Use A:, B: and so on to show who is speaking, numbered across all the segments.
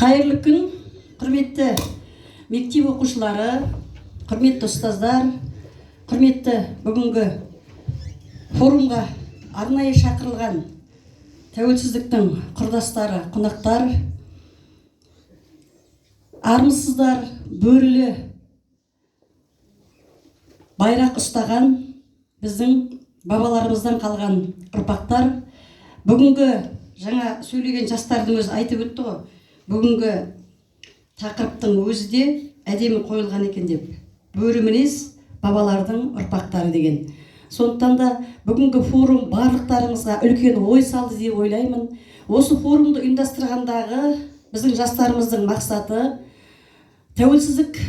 A: Қайырлы күн, құрметті мектеп оқушылары, құрметті ұстаздар, құрметті бүгінгі форумға арнайы шақырылған тәуелсіздіктің құрдастары, қонақтар, армысыздар, бөрілі байрақ ұстаған біздің бабаларымыздан қалған ұрпақтар. Бүгінгі жаңа сөйлеген жастардың өзі айтып өтті ғой, бүгінгі тақырыптың өзі де әдемі қойылған екен деп. Бөрі мінез бабалардың ұрпақтары деген. Сондықтан да бүгінгі форум барлықтарыңызға үлкен ой салды деп ойлаймын. Осы форумды ұйымдастырғандағы біздің жастарымыздың мақсаты тәуелсіздік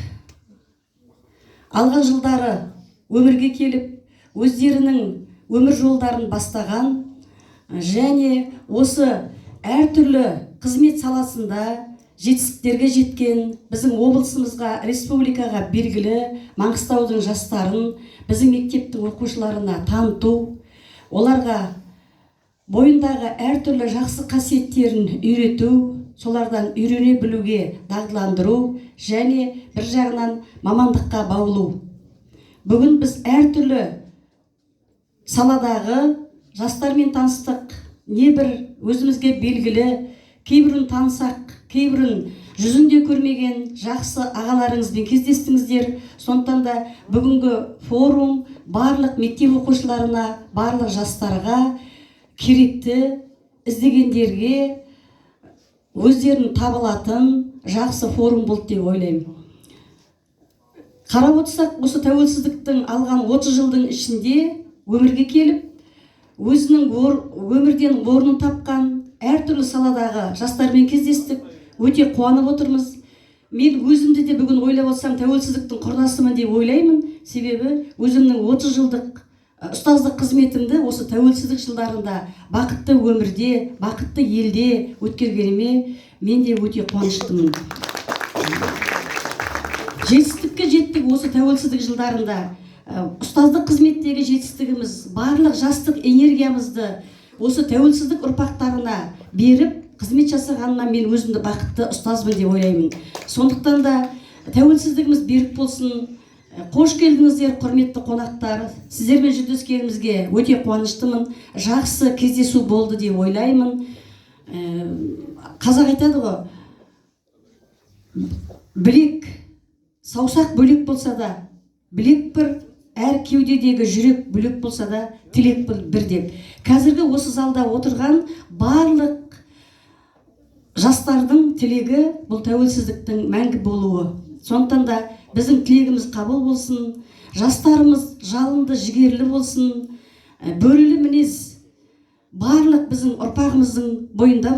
A: алған жылдары өмірге келіп, өздерінің өмір жолдарын бастаған және осы әртүрлі қызмет саласында жетістіктерге жеткен біздің облысымызға, республикаға белгілі Маңғыстаудың жастарын біздің мектептің оқушыларына таныту, оларға бойындағы әртүрлі жақсы қасиеттерін үйрету, солардан үйрене білуге дағдыландыру және бір жағынан мамандыққа баулу. Бүгін біз әртүрлі саладағы жастармен таныстық, небір өзімізге белгілі, кейбірін танысақ, кейбірін жүзінде көрмеген жақсы ағаларыңызбен кездестіңіздер. Сондықтан да бүгінгі форум барлық мектеп оқушыларына, барлық жастарға керекті, іздегендерге өздерін табылатын жақсы форум болды деп ойлаймын. Қарап отырсақ, осы тәуелсіздіктің алған 30 жылдың ішінде өмірге келіп, өзінің өмірден орнын тапқан әртүрлі саладағы жастармен кездестік, өте қуанып отырмыз. Мен өзімді де бүгін ойлап отырсам тәуелсіздіктің құрдасымын деп ойлаймын, себебі өзімнің 30 жылдық ұстаздық қызметімді осы тәуелсіздік жылдарында бақытты өмірде, бақытты елде өткергеніме мен де өте қуаныштымын. Жетістікке жеттік осы тәуелсіздік жылдарында. Ұстаздық қызметтегі жетістігіміз, барлық жастық энергиямызды осы тәуелсіздік ұрпақтарына беріп, қызмет жасағанына мен өзімді бақытты ұстазбын деп ойлаймын. Сондықтан да тәуелсіздігіміз берік болсын. Қош келдіңіздер, құрметті қонақтар. Сіздермен жүздескенімізге өте қуаныштымын. Жақсы кездесу болды деп ойлаймын. Қазақ айтады ғой, білек, саусақ бөлек болса да, білек бір, әр кеудедегі жүрек бөлек болса да, тілек бір деп. Қазіргі осы залда отырған барлық жастардың тілегі бұл тәуелсіздіктің мәңгі болуы. Сондықтан да біздің тілегіміз қабыл болсын, жастарымыз жалынды, жігерлі болсын, бөрілі мінез барлық біздің ұрпағымыздың бойында